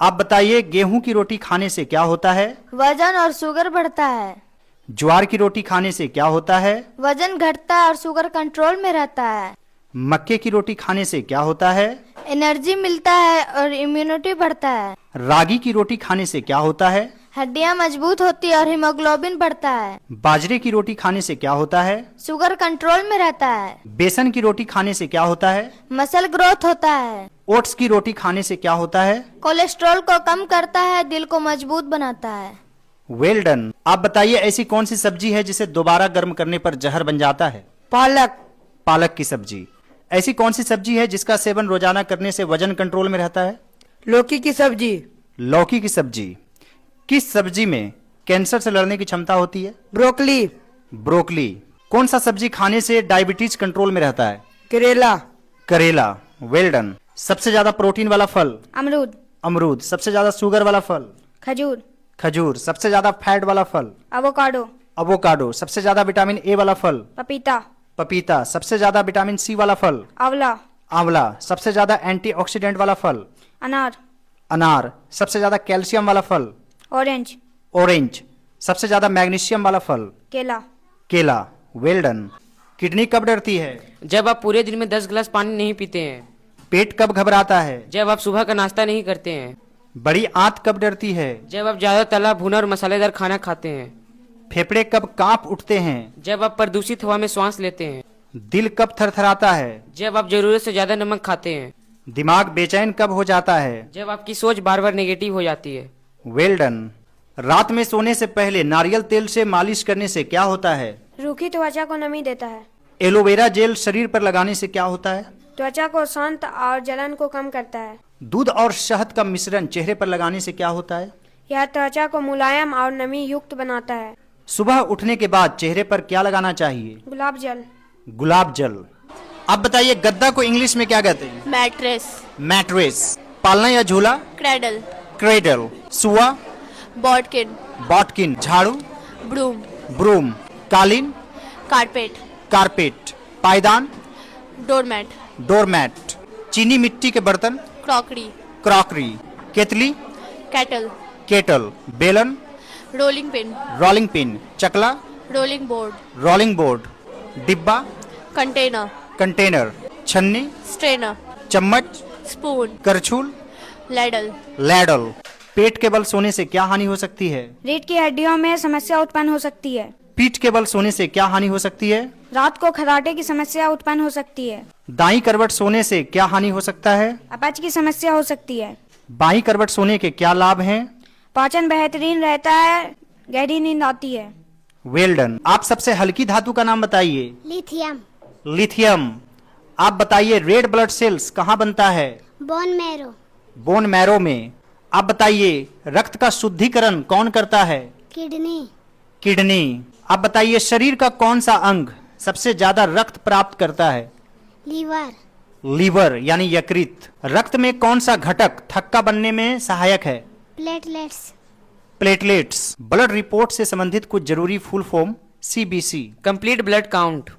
आप बताइए, गेहूं की रोटी खाने से क्या होता है? वजन और शुगर बढ़ता है। ज्वार की रोटी खाने से क्या होता है? वजन घटता है और शुगर कंट्रोल में रहता है। मक्के की रोटी खाने से क्या होता है? एनर्जी मिलता है और इम्यूनिटी बढ़ता है। रागी की रोटी खाने से क्या होता है? हड्डियां मजबूत होती है और हीमोग्लोबिन बढ़ता है। बाजरे की रोटी खाने से क्या होता है? शुगर कंट्रोल में रहता है। बेसन की रोटी खाने से क्या होता है? मसल ग्रोथ होता है। ओट्स की रोटी खाने से क्या होता है? कोलेस्ट्रॉल को कम करता है, दिल को मजबूत बनाता है। Well done. आप बताइए, ऐसी कौन सी सब्जी है जिसे दोबारा गर्म करने पर जहर बन जाता है? पालक। पालक की सब्जी। ऐसी कौन सी सब्जी है जिसका सेवन रोजाना करने से वजन कंट्रोल में रहता है? लौकी की सब्जी। लौकी की सब्जी। किस सब्जी में कैंसर से लड़ने की क्षमता होती है? ब्रोकली। ब्रोकली। कौन सा सब्जी खाने से डायबिटीज कंट्रोल में रहता है? करेला। करेला। Well done. सबसे ज्यादा प्रोटीन वाला फल? अमरूद। अमरूद। सबसे ज्यादा शुगर वाला फल? खजूर। खजूर। सबसे ज्यादा फैट वाला फल? एवोकाडो। अवोकाडो। सबसे ज्यादा विटामिन ए वाला फल? पपीता। पपीता। सबसे ज्यादा विटामिन सी वाला फल? आंवला। आंवला। सबसे ज्यादा एंटीऑक्सीडेंट वाला फल? अनार। अनार। सबसे ज्यादा कैल्शियम वाला फल? ऑरेंज। ऑरेंज। सबसे ज्यादा मैग्नीशियम वाला फल? केला। केला। Well done. किडनी कब डरती है? जब आप पूरे दिन में 10 गिलास पानी नहीं पीते हैं। पेट कब घबराता है? जब आप सुबह का नाश्ता नहीं करते हैं। बड़ी आंत कब डरती है? जब आप ज्यादा तला भुना और मसालेदार खाना खाते हैं। फेफड़े कब कांप उठते हैं? जब आप प्रदूषित हवा में सांस लेते हैं। दिल कब थरथराता है? जब आप जरूरत से ज्यादा नमक खाते हैं। दिमाग बेचैन कब हो जाता है? जब आपकी सोच बार बार नेगेटिव हो जाती है। Well done. रात में सोने से पहले नारियल तेल से मालिश करने से क्या होता है? रूखी त्वचा को नमी देता है। एलोवेरा जेल शरीर पर लगाने से क्या होता है? त्वचा को शांत और जलन को कम करता है। दूध और शहद का मिश्रण चेहरे पर लगाने से क्या होता है? यह त्वचा को मुलायम और नमी युक्त बनाता है। सुबह उठने के बाद चेहरे पर क्या लगाना चाहिए? गुलाब जल। गुलाब जल। आप बताइए, गद्दा को इंग्लिश में क्या कहते हैं? मैट्रेस। मैट्रेस। पालना या झूला? क्रेडल। क्रेडल। सुआ? बॉटकिन। बॉटकिन। झाड़ू? ब्रूम। ब्रूम। कालीन? कारपेट। कारपेट। पायदान? डोरमैट। डोरमैट। चीनी मिट्टी के बर्तन? क्रॉकरी। क्रॉकरी। केतली? कैटल। केटल। बेलन? Rolling pin. Rolling pin. चकला? Rolling board. Rolling board. डिब्बा? कंटेनर। कंटेनर। छन्नी? स्ट्रेनर। चम्मच? स्पून। करछुल? लैडल। लैडल। पेट के बल सोने से क्या हानि हो सकती है? रीढ़ की हड्डियों में समस्या उत्पन्न हो सकती है। पीठ के बल सोने से क्या हानि हो सकती है? रात को खर्राटे की समस्या उत्पन्न हो सकती है। दाईं करवट सोने से क्या हानि हो सकता है? अपच की समस्या हो सकती है। बाईं करवट सोने के क्या लाभ हैं? पाचन बेहतरीन रहता है, गहरी नींद आती है। Well done. आप सबसे हल्की धातु का नाम बताइए। लिथियम। लिथियम। आप बताइए, रेड ब्लड सेल्स कहाँ बनता है? Bone marrow. बोन मैरो में। आप बताइए, रक्त का शुद्धिकरण कौन करता है? किडनी। किडनी। आप बताइए, शरीर का कौन सा अंग सबसे ज्यादा रक्त प्राप्त करता है? लीवर। लीवर यानी यकृत। रक्त में कौन सा घटक थक्का बनने में सहायक है? प्लेटलेट्स। प्लेटलेट्स। ब्लड रिपोर्ट से संबंधित कुछ जरूरी full form? CBC. Complete blood count.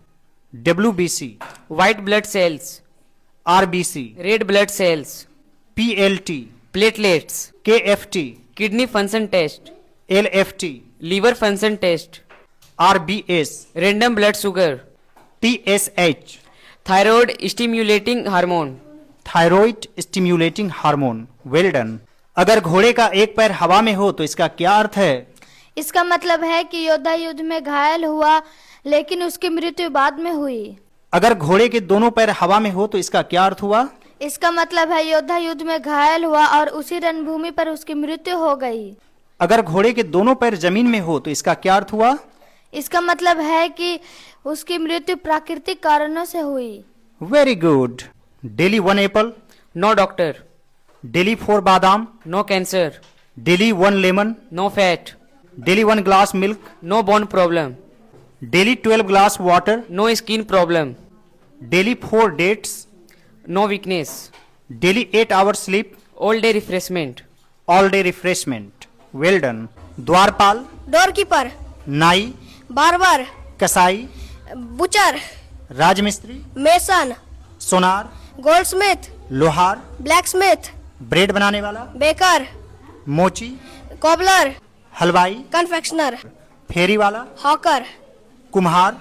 WBC. White blood cells. RBC. Red blood cells. PLT. Platelets. KFT. Kidney function test. LFT. Liver function test. RBS. Random blood sugar. TSH. Thyroid stimulating hormone. Thyroid stimulating hormone. Well done. अगर घोड़े का एक पैर हवा में हो तो इसका क्या अर्थ है? इसका मतलब है कि योद्धा युद्ध में घायल हुआ, लेकिन उसकी मृत्यु बाद में हुई। अगर घोड़े के दोनों पैर हवा में हो तो इसका क्या अर्थ हुआ? इसका मतलब है योद्धा युद्ध में घायल हुआ और उसी रणभूमि पर उसकी मृत्यु हो गई। अगर घोड़े के दोनों पैर जमीन में हो तो इसका क्या अर्थ हुआ? इसका मतलब है कि उसकी मृत्यु प्राकृतिक कारणों से हुई। Very good. Daily 1 apple. No doctor. Daily 4 बादाम। No cancer. Daily 1 lemon. No fat. Daily 1 glass milk. No bone problem. Daily 12 glass water. No skin problem. Daily 4 dates. No weakness. Daily 8 hours sleep. All day refreshment. All day refreshment. Well done. द्वारपाल। Doorkeeper. नाई। Barber. कसाई। Butcher. राजमिस्त्री। Mason. सोनार। Goldsmith. लोहार। Blacksmith. Bread बनाने वाला, baker, मोची, cobbler, हलवाई, कन्फेक्शनर, फेरी वाला, हॉकर, कुम्हार,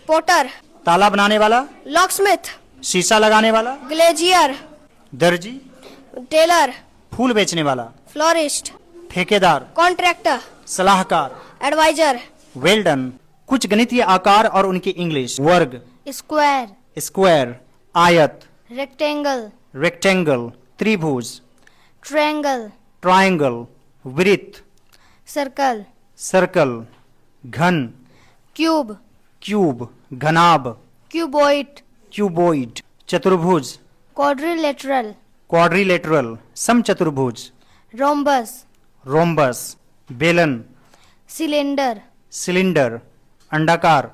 पोटर, ताला बनाने वाला, लॉकस्मिथ, शीशा लगाने वाला, ग्लेजियर, दर्जी, टेलर, फूल बेचने वाला, फ्लोरिस्ट, ठेकेदार, कॉन्ट्रैक्टर, सलाहकार, एडवाइजर, वेल डन। कुछ गणितीय आकार और उनकी इंग्लिश। वर्ग, स्क्वायर, स्क्वायर, आयत, रेक्टेंगल, रेक्टेंगल, त्रिभुज, ट्रायंगल, ट्रायंगल, वृत्त, सर्कल, सर्कल, घन, क्यूब, क्यूब, घनाभ, क्यूबॉइड, क्यूबॉइड, चतुर्भुज, क्वाड्रिलेटरल, क्वाड्रिलेटरल, समचतुर्भुज, रोम्बस, रोम्बस, बेलन, सिलेंडर, सिलेंडर, अंडाकार,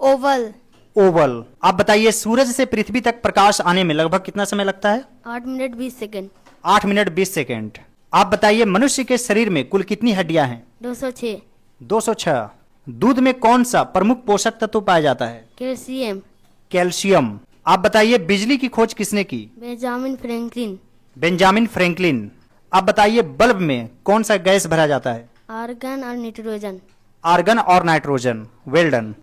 ओवल। ओवल। आप बताइए सूरज से पृथ्वी तक प्रकाश आने में लगभग कितना समय लगता है? 8 मिनट 20 सेकंड। 8 minute 20 second. आप बताइए मनुष्य के शरीर में कुल कितनी हड्डियां हैं? 206। 206। दूध में कौन सा प्रमुख पोषक तत्व पाया जाता है? कैल्शियम। कैल्शियम। आप बताइए बिजली की खोज किसने की? Benjamin Franklin. Benjamin Franklin. आप बताइए बल्ब में कौन सा गैस भरा जाता है? आर्गन और नाइट्रोजन। आर्गन और नाइट्रोजन। Well done.